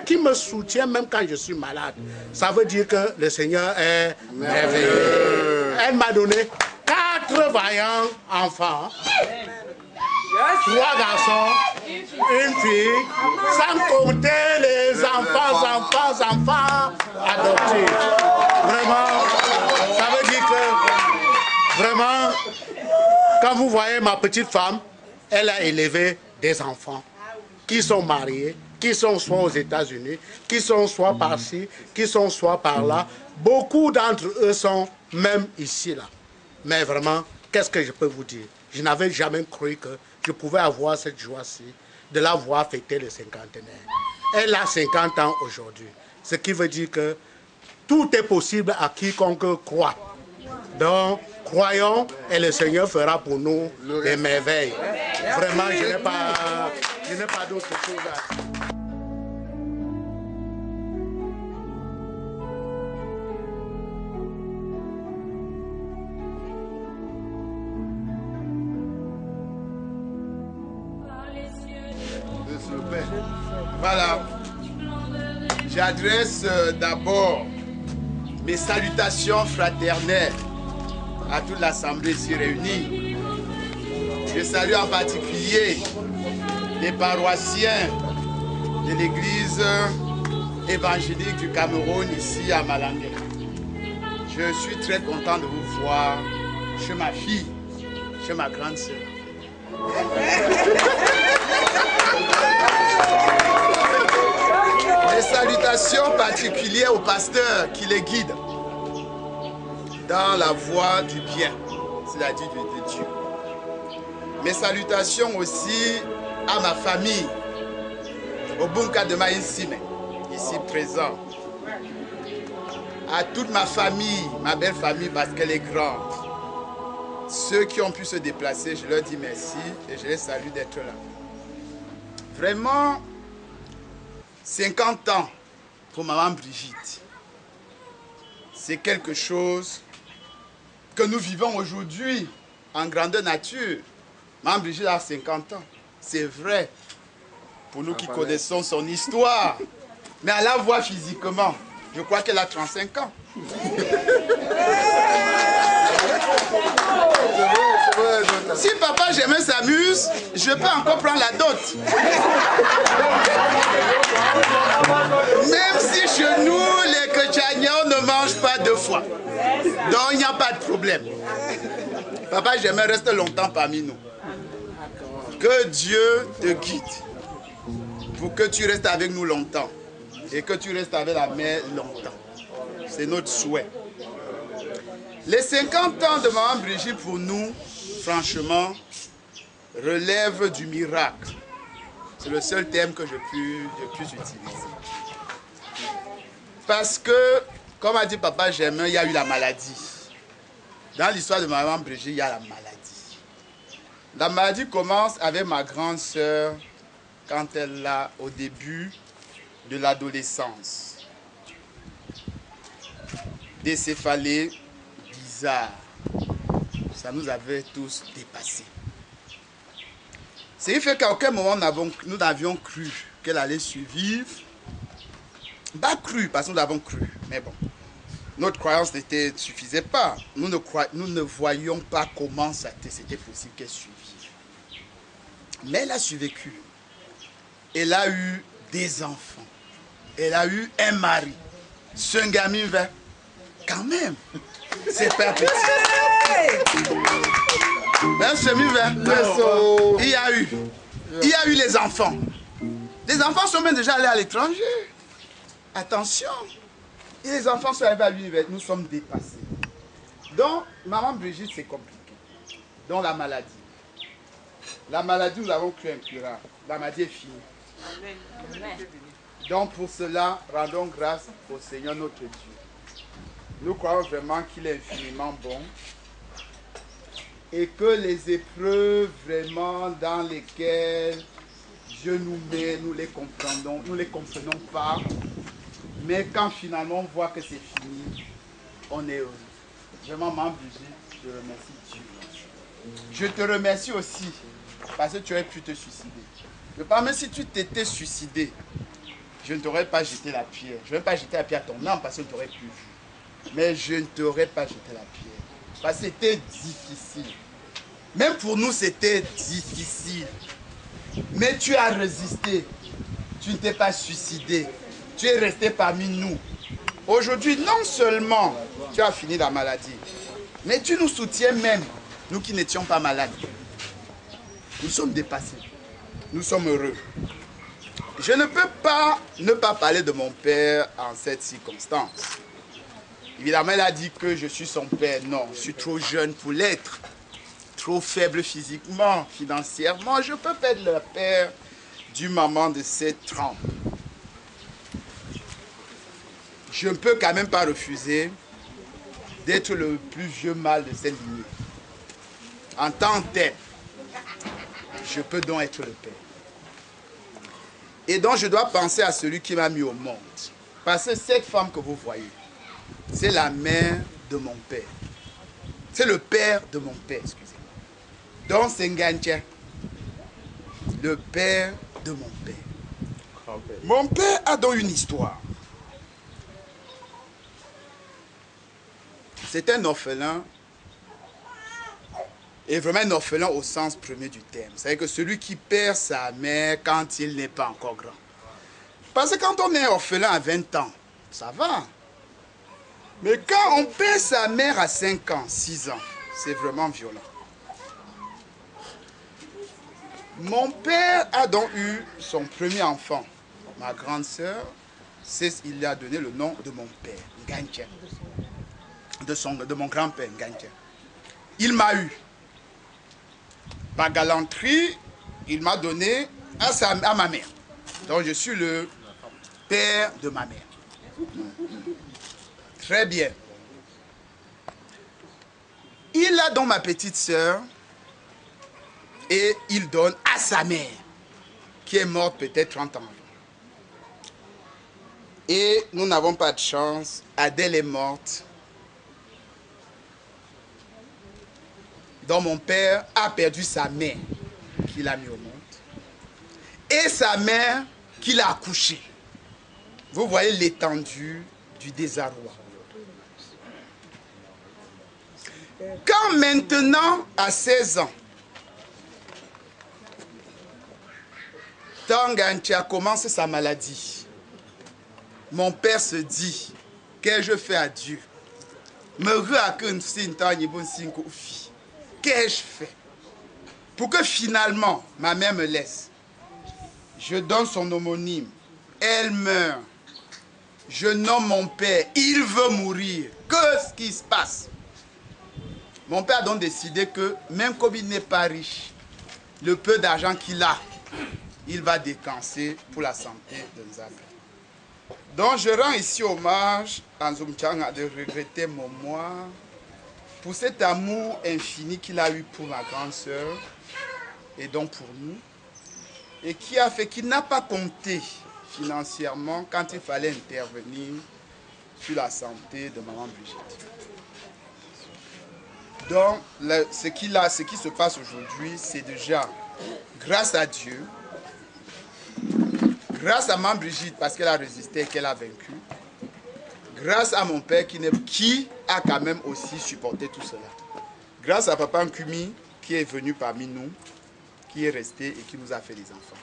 qui me soutient même quand je suis malade. Ça veut dire que le Seigneur est merveilleux. Elle m'a donné 4 vaillants enfants. 3 garçons, une fille, sans compter les enfants adoptés. Vraiment, ça veut dire que, vraiment, quand vous voyez ma petite femme, elle a élevé des enfants qui sont mariés, qui sont soit aux États-Unis, qui sont soit par-ci, qui sont soit par-là. Beaucoup d'entre eux sont même ici, là. Mais vraiment, qu'est-ce que je peux vous dire? Je n'avais jamais cru que je pouvais avoir cette joie-ci de la voir fêter le cinquantenaire. Elle a 50 ans aujourd'hui. Ce qui veut dire que tout est possible à quiconque croit. Donc, croyons et le Seigneur fera pour nous des merveilles. Vraiment, je n'ai pas d'autre chose à dire. Voilà, j'adresse d'abord mes salutations fraternelles à toute l'Assemblée ici réunie. Je salue en particulier les paroissiens de l'Église évangélique du Cameroun ici à Malangé. Je suis très content de vous voir chez ma fille, chez ma grande sœur. Mes salutations particulières au pasteur qui les guide dans la voie du bien, c'est-à-dire de Dieu. Mes salutations aussi à ma famille, au Bunka de Maïsime, ici présent. À toute ma famille, ma belle famille parce qu'elle est grande. Ceux qui ont pu se déplacer, je leur dis merci et je les salue d'être là. Vraiment, 50 ans pour maman Brigitte, c'est quelque chose que nous vivons aujourd'hui en grandeur nature. Maman Brigitte a 50 ans, c'est vrai, pour nous qui connaissons son histoire. Mais à la voix physiquement, je crois qu'elle a 35 ans. Si papa Germain s'amuse, je peux encore prendre la dot. Même si chez nous, les Kotchagnons ne mangent pas 2 fois. Donc il n'y a pas de problème. Papa Germain reste longtemps parmi nous. Que Dieu te guide pour que tu restes avec nous longtemps et que tu restes avec la mère longtemps. C'est notre souhait. Les 50 ans de maman Brigitte pour nous, franchement, relèvent du miracle. C'est le seul terme que je puisse utiliser. Parce que, comme a dit papa Germain, il y a eu la maladie. Dans l'histoire de maman Brigitte, il y a la maladie. La maladie commence avec ma grande sœur quand elle a au début de l'adolescence. Des céphalées bizarres. Ça nous avait tous dépassés. Ce qui fait qu'à aucun moment nous n'avions cru qu'elle allait survivre. Pas cru, parce que nous l'avons cru. Mais bon, notre croyance ne suffisait pas. Nous ne voyions pas comment c'était possible qu'elle survive. Mais elle a survécu. Elle a eu des enfants. Elle a eu un mari. C'est un gamin vert. Quand même, c'est pas petit. Un semi-vert. Il y a eu les enfants. Les enfants sont même déjà allés à l'étranger. Attention. Et les enfants sont arrivés à l'univers. Nous sommes dépassés. Donc, maman Brigitte, c'est compliqué. Donc, la maladie. La maladie, nous l'avons cru incurable. La maladie est finie. Donc, pour cela, rendons grâce au Seigneur notre Dieu. Nous croyons vraiment qu'il est infiniment bon et que les épreuves vraiment dans lesquelles Dieu nous met, nous les comprenons pas. Mais quand finalement on voit que c'est fini, on est heureux. Vraiment, maman Brigitte, je remercie Dieu. Je te remercie aussi parce que tu aurais pu te suicider. Je ne sais pas, même si tu t'étais suicidé, je ne t'aurais pas jeté la pierre. Je ne vais pas jeter la pierre à ton âme parce que tu n'aurais plus vu. Mais je ne t'aurais pas jeté la pierre. Parce que c'était difficile. Même pour nous, c'était difficile. Mais tu as résisté. Tu ne t'es pas suicidé. Tu es resté parmi nous. Aujourd'hui, non seulement tu as fini la maladie, mais tu nous soutiens même, nous qui n'étions pas malades. Nous sommes dépassés. Nous sommes heureux. Je ne peux pas ne pas parler de mon père en cette circonstance. Évidemment, il a dit que je suis son père. Non, je suis trop jeune pour l'être. Trop faible physiquement, financièrement. Je peux pas être le père du maman de cette trempe. Je ne peux quand même pas refuser d'être le plus vieux mâle de cette lignée. En tant que tel, je peux donc être le père. Et donc je dois penser à celui qui m'a mis au monde. Parce que cette femme que vous voyez, c'est la mère de mon père. C'est le père de mon père, excusez-moi. Donc c'est Ngantia, le père de mon père. Mon père a donc une histoire. C'est un orphelin, et vraiment un orphelin au sens premier du terme. C'est-à-dire que celui qui perd sa mère quand il n'est pas encore grand. Parce que quand on est orphelin à 20 ans, ça va. Mais quand on perd sa mère à 5 ans, 6 ans, c'est vraiment violent. Mon père a donc eu son premier enfant. Ma grande sœur, il lui a donné le nom de mon père, Ngantia. De mon grand-père, Ngantia. Il m'a eu. Par galanterie, il m'a donné à ma mère. Donc je suis le père de ma mère. Très bien. Il a donc ma petite sœur et il donne à sa mère, qui est morte peut-être 30 ans avant. Et nous n'avons pas de chance. Adèle est morte. Donc mon père a perdu sa mère qu'il a mis au monde et sa mère qu'il a accouchée. Vous voyez l'étendue du désarroi. Quand maintenant, à 16 ans, Tangantia commence sa maladie, mon père se dit, qu'ai-je fait à Dieu? Qu'ai-je fait pour que finalement ma mère me laisse? Je donne son homonyme, elle meurt. Je nomme mon père, il veut mourir. Qu'est-ce qui se passe? Mon père a donc décidé que même comme il n'est pas riche, le peu d'argent qu'il a, il va dépenser pour la santé de Nzambe. Donc je rends ici hommage à Nzumchanga de regretter mon moi pour cet amour infini qu'il a eu pour ma grande sœur et donc pour nous, et qui a fait qu'il n'a pas compté financièrement quand il fallait intervenir sur la santé de maman Brigitte. Donc ce qui se passe aujourd'hui, c'est déjà grâce à Dieu, grâce à maman Brigitte parce qu'elle a résisté et qu'elle a vaincu, grâce à mon père qui a quand même aussi supporté tout cela. Grâce à papa Nkumi qui est venu parmi nous, qui est resté et qui nous a fait des enfants.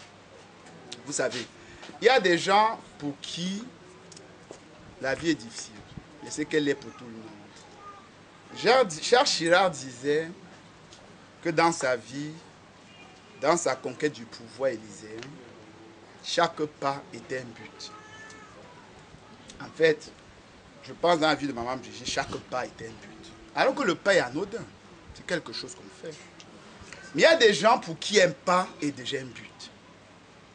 Vous savez, il y a des gens pour qui la vie est difficile. Je sais qu'elle est pour tout le monde. Charles Chirac disait que dans sa vie, dans sa conquête du pouvoir élyséen, chaque pas était un but. En fait, je pense dans la vie de maman Brigitte, chaque pas était un but. Alors que le pas est anodin, c'est quelque chose qu'on fait. Mais il y a des gens pour qui un pas est déjà un but.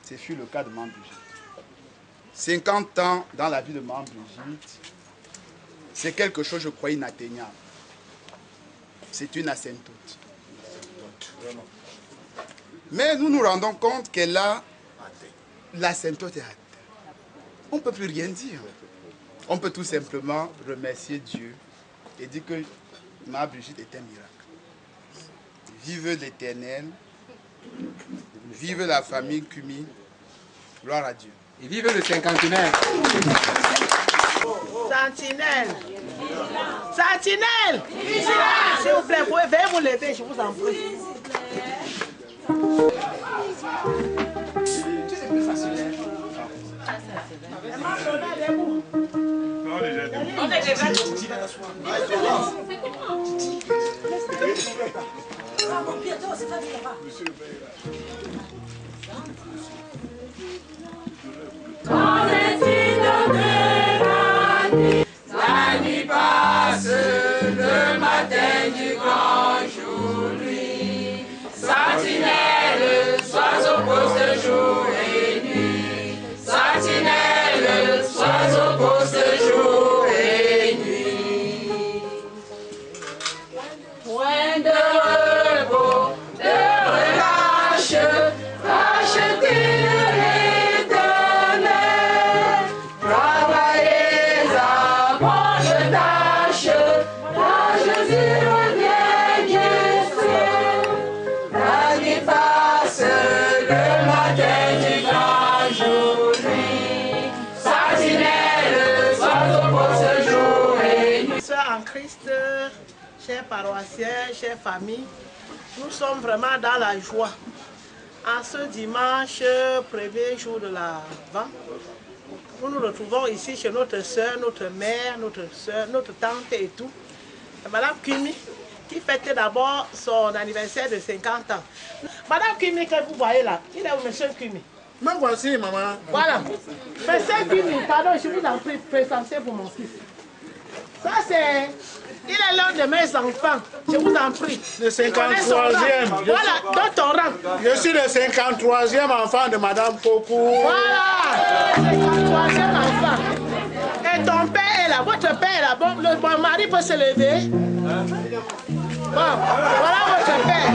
C'est fut le cas de maman Brigitte. 50 ans dans la vie de maman Brigitte, c'est quelque chose, je crois, inatteignable. C'est une asymptote. Mais nous nous rendons compte qu'elle a l'asymptote est atteinte. On ne peut plus rien dire. On peut tout simplement remercier Dieu et dire que ma Brigitte est un miracle. Vive l'Éternel, vive la famille Kumi, gloire à Dieu. Et vive le cinquantenaire. Sentinelle. Sentinelle. S'il vous plaît, veuillez vous lever, je vous en prie. C'est plus facile. On est déjà La nuit passe, le matin du grand jour, nuit. Sentinelle, sois au poste jour et nuit. Sentinelle, sois au poste jour et nuit. Point de repos, de relâche, racheter l'éternel. Travaillez à bonne tâche, car Jésus revient bientôt. La nuit passe, le matin du grand jour, nuit. Sentinelle, sois au poste jour et nuit. Sœurs en Christ, chers paroissiens, chères familles, nous sommes vraiment dans la joie. En ce dimanche, premier jour de l'Avent, nous nous retrouvons ici chez notre soeur, notre mère, notre soeur, notre tante et tout. Madame Kumi, qui fête d'abord son anniversaire de 50 ans. Madame Kumi, que vous voyez là, il est où, monsieur Kumi? Me voici, maman. Voilà. Monsieur Kumi, pardon, je vous en prie, présentez pour mon fils. Ça c'est... Il est l'un de mes enfants, je vous en prie. Le 53e. Voilà, dans ton rang. Je suis le 53e enfant de Madame Pokou. Voilà, le 53e enfant. Et ton père est là, votre père est là. Bon, mon mari peut se lever. Bon, voilà votre père.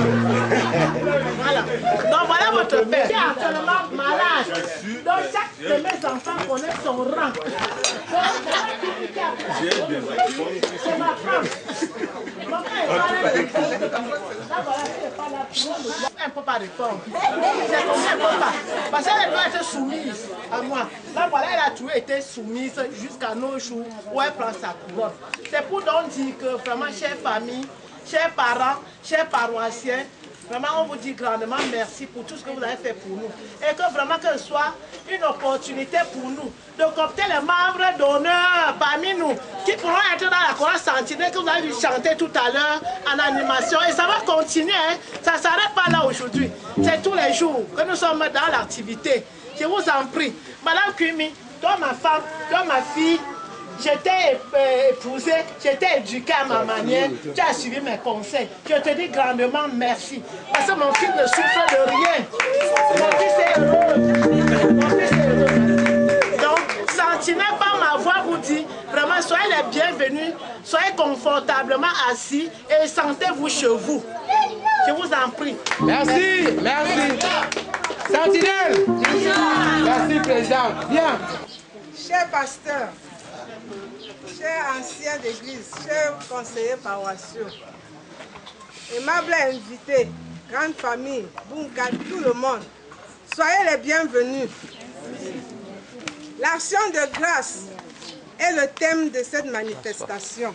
Voilà. Donc voilà votre père. Qui est actuellement malade. Donc chaque de mes enfants connaît son rang. C'est ma femme. Elle ne peut pas répondre. C'est comme ça, elle ne peut pas. Parce qu'elle doit être soumise à moi. Là, voilà, elle a toujours été soumise jusqu'à nos jours où elle prend sa couronne. C'est pour donc dire que vraiment, chère famille, chers parents, chers paroissiens, vraiment on vous dit grandement merci pour tout ce que vous avez fait pour nous. Et que vraiment que ce soit une opportunité pour nous de compter les membres d'honneur parmi nous qui pourront être dans la chorale Sentinelle que vous avez vu chanter tout à l'heure en animation. Et ça va continuer, hein. Ça ne s'arrête pas là aujourd'hui. C'est tous les jours que nous sommes dans l'activité. Je vous en prie. Madame Kumi, toi ma femme, toi ma fille, j'étais épousée, j'étais éduquée à ma manière, tu as suivi mes conseils. Je te dis grandement merci. Parce que mon fils ne souffre de rien. Mon fils est heureux. Mon fils est heureux. Donc, Sentinelle par ma voix vous dit, vraiment, soyez les bienvenus, soyez confortablement assis et sentez-vous chez vous. Je vous en prie. Merci, merci. Sentinelle. Merci, président. Bien. Chers pasteurs, chers anciens d'église, chers conseillers paroissiaux, aimables invités, grande famille, Bunka, tout le monde, soyez les bienvenus. L'action de grâce est le thème de cette manifestation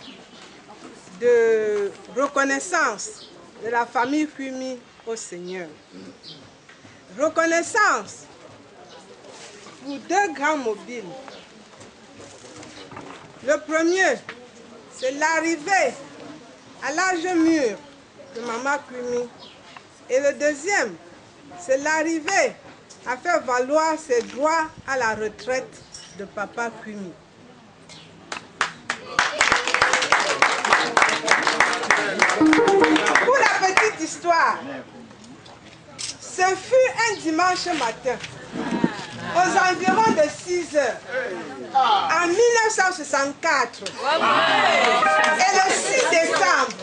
de reconnaissance de la famille Kumi au Seigneur. Reconnaissance pour deux grands mobiles. Le premier, c'est l'arrivée à l'âge mûr de Maman Kumi. Et le deuxième, c'est l'arrivée à faire valoir ses droits à la retraite de Papa Kumi. Pour la petite histoire, ce fut un dimanche matin, aux environs de 6 heures, en 1964, et le 6 décembre,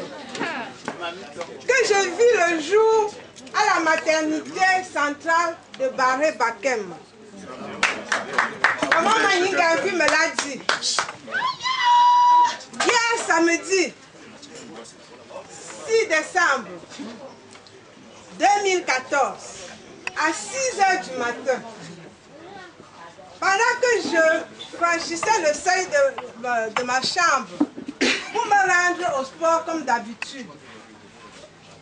que je vis le jour à la maternité centrale de Barré-Bakem. Maman Maningavi me l'a dit. Hier samedi, 6 décembre 2014, à 6 heures du matin, je franchissais le seuil de ma chambre pour me rendre au sport comme d'habitude,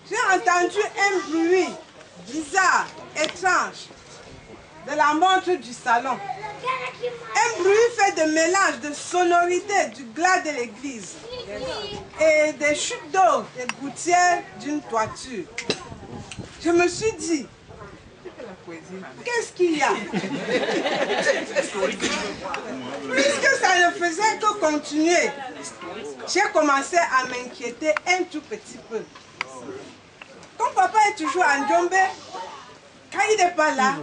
j'ai entendu un bruit bizarre, étrange, de la montre du salon. Un bruit fait de mélange de sonorités du glas de l'église et des chutes d'eau des gouttières d'une toiture. Je me suis dit, qu'est-ce qu'il y a? Puisque ça ne faisait que continuer, j'ai commencé à m'inquiéter un tout petit peu. Comme papa est toujours en Djombe, quand il n'est pas là,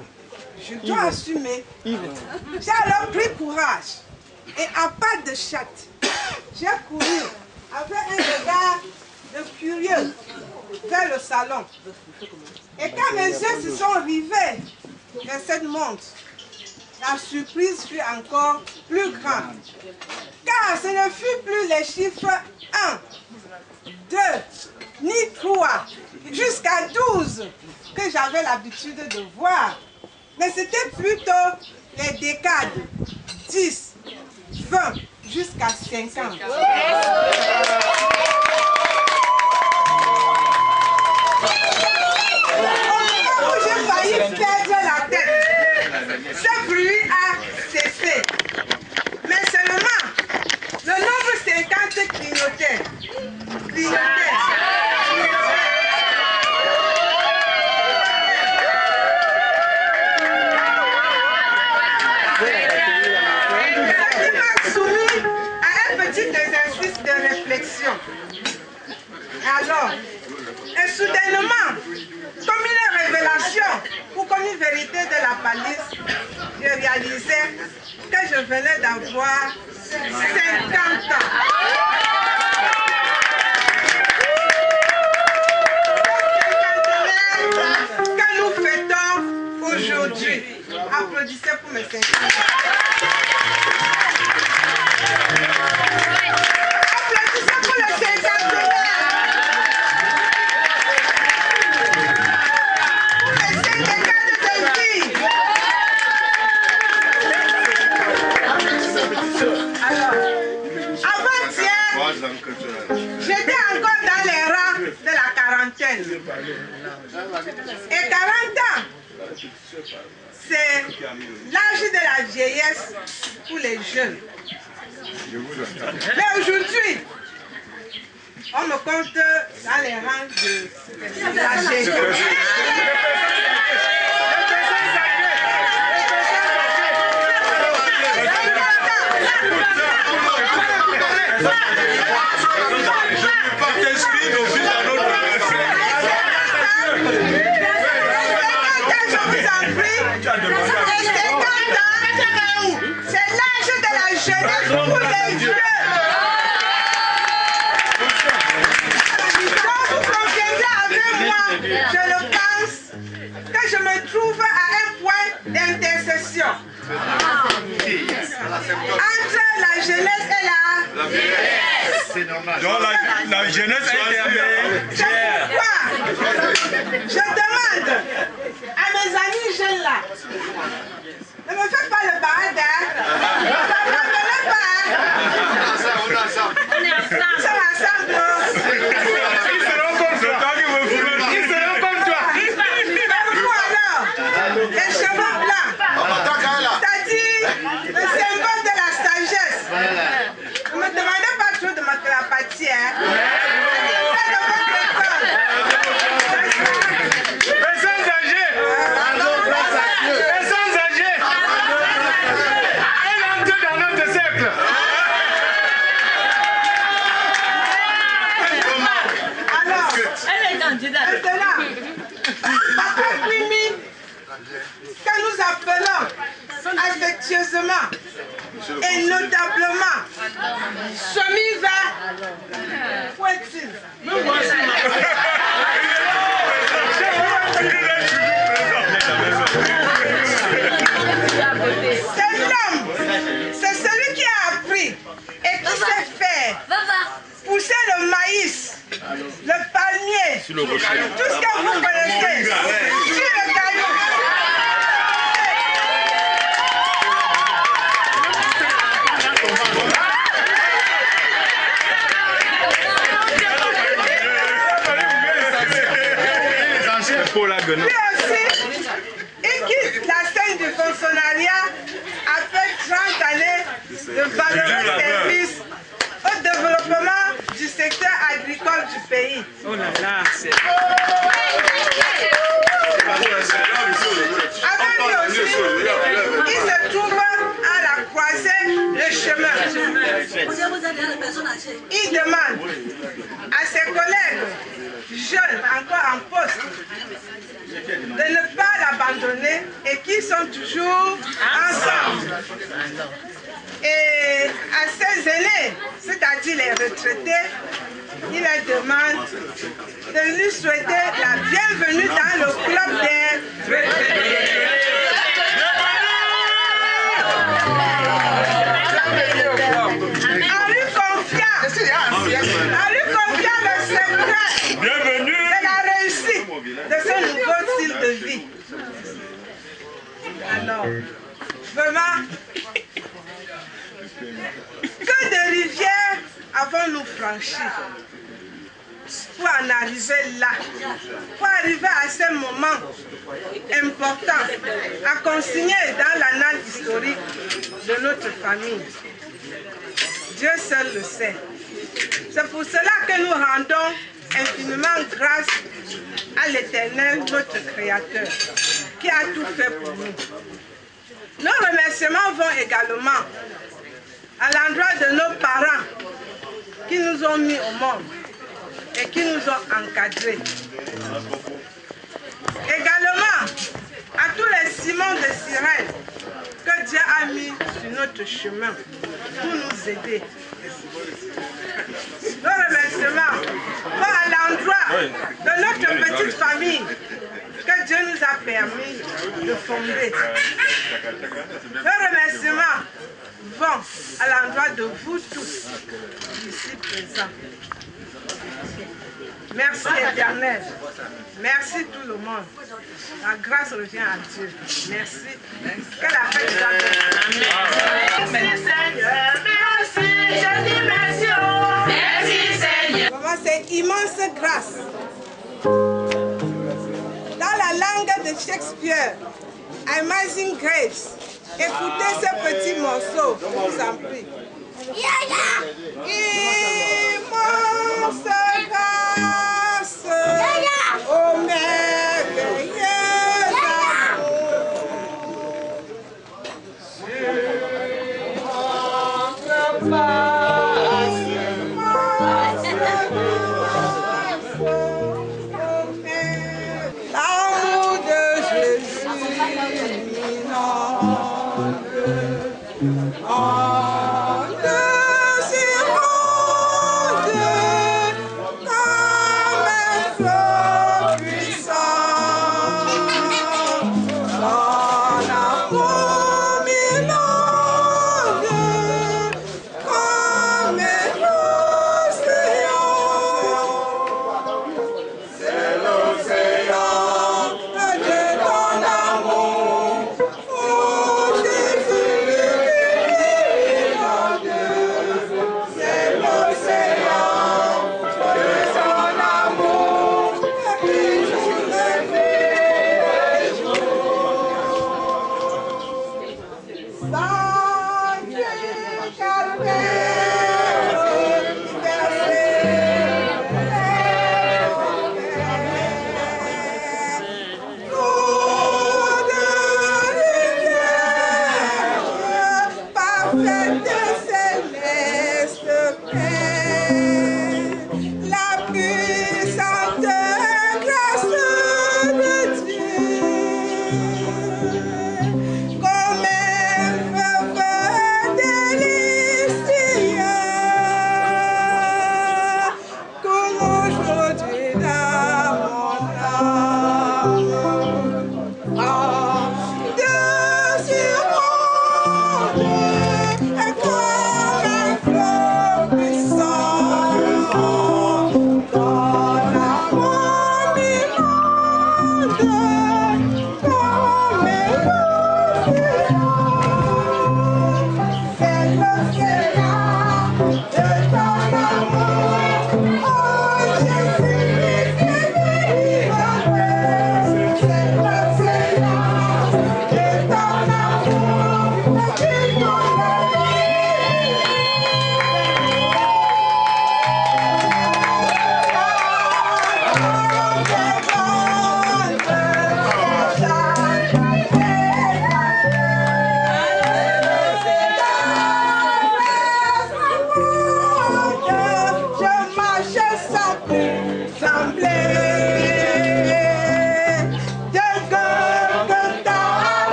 je dois assumer. J'ai alors pris courage et à pas de chatte, j'ai couru avec un regard de curieux vers le salon. Et quand mes yeux se sont rivés vers cette montre, la surprise fut encore plus grande. Car ce ne fut plus les chiffres 1, 2, ni 3, jusqu'à 12 que j'avais l'habitude de voir. Mais c'était plutôt les décades, 10, 20, jusqu'à 50. J'ai failli perdre la tête. Ce bruit a cessé. Mais seulement, le nombre 50 clignotait. Ce qui m'a soumis à un petit exercice de réflexion. Alors, et soudainement, comme une révélation ou comme une vérité de la palisse, je réalisais que je venais d'avoir 50 ans. Que nous fêtons aujourd'hui. Applaudissez pour mes 50 ans. Applaudissez pour les 50 ans. J'étais encore dans les rangs de la quarantaine. Et 40 ans, c'est l'âge de la vieillesse pour les jeunes. Mais aujourd'hui, on me compte dans les rangs de l'âge. C'est l'âge de la jeunesse pour les vieux. Quand vous conviendrez avec moi, je le pense, que je me trouve à un point d'intercession entre la jeunesse et la vieillesse. C'est normal. Donc la jeunesse est intermédiaire. C'est pourquoi je demande à mes amis jeunes là, ne me faites pas le barade, ne m'appelez pas. On est ensemble. On est ensemble. Ils seront comme toi. Ils seront comme toi. Mais vous alors, les cheveux blancs, c'est-à-dire le symbole de la sagesse. Ne me demandez pas trop de ma clapatie, hein. Maintenant, Papa Kwimi, que nous appelons affectueusement et notablement Somiva, où est-il? C'est l'homme, c'est celui qui a appris et qui sait faire pousser le maïs, le palmier, tout ce que vous connaissez, sur le caillou. aussi, il quitte la scène du fonctionnariat après 30 années de valeureux service au développement du secteur agricole du pays. Oh là là, c'est... Avant lui aussi, il se trouve à la croisée des chemins. Il demande à ses collègues jeunes encore en poste de ne pas l'abandonner et qui sont toujours ensemble. Et à ses aînés, c'est-à-dire les retraités, il leur demande de lui souhaiter la bienvenue dans le club des retraités. En lui confiant le secret de la réussite de ce nouveau style de vie. Alors, vraiment, que de rivières avons-nous franchi pour en arriver là, pour arriver à ce moment important à consigner dans l'annale historique de notre famille. Dieu seul le sait. C'est pour cela que nous rendons infiniment grâce à l'Éternel, notre Créateur, qui a tout fait pour nous. Nos remerciements vont également à l'endroit de nos parents qui nous ont mis au monde et qui nous ont encadrés. Également à tous les Simons de Cyrène que Dieu a mis sur notre chemin pour nous aider. Nos remerciements vont à l'endroit de notre petite famille que Dieu nous a permis de fonder. Nos remerciements vont à l'endroit de vous tous ici présents. Merci Éternel. Merci tout le monde. La grâce revient à Dieu. Merci. Que la paix soit bénie. Merci Seigneur. Merci. Je dis merci. Merci Seigneur. Vraiment, c'est immense grâce. Dans la langue de Shakespeare, Amazing Grace, écoutez ce petit morceau, je vous en prie. Immense grâce, ô merveilleux l'amour de Jésus m'inonde.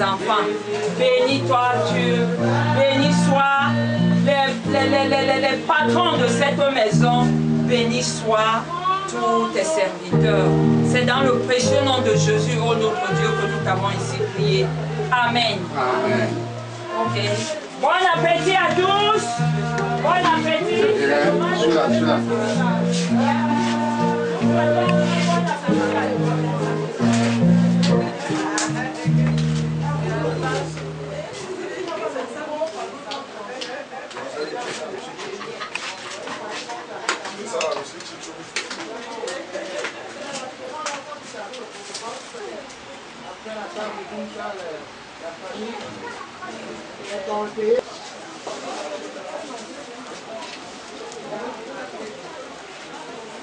Enfants. Bénis-toi Dieu, bénis soient les patrons de cette maison, bénis soient tous tes serviteurs. C'est dans le précieux nom de Jésus, ô notre Dieu, que nous t'avons ici prié. Amen. Amen. Ok. Bon appétit à tous. Bon appétit.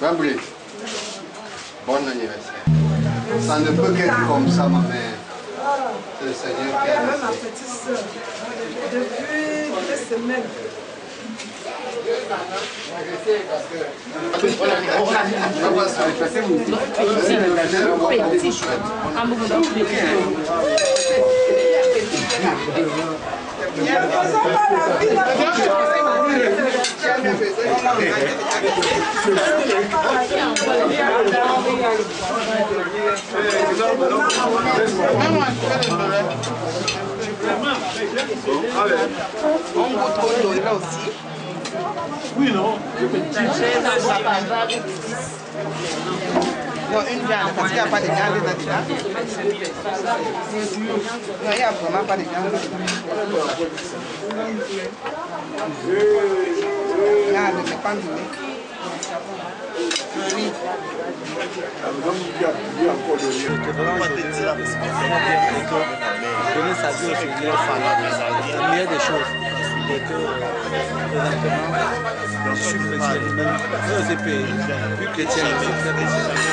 Bamboulet, bon anniversaire. Ça ne peut qu'être comme ça, ma mère. C'est le Seigneur qui a Même ma petite soeur, depuis 2 semaines. On goûte au dos là aussi. Oui, non. Non, une viande, parce qu'il n'y a pas de viande dedans. Non, il n'y a vraiment pas de viande dedans. Regarde, c'est pas doué. Oui. Donner sa vie au Seigneur, la meilleure des choses. Et que présentement, je suis chrétien, même dans ces pays, plus chrétien, très chrétien.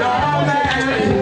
Amen.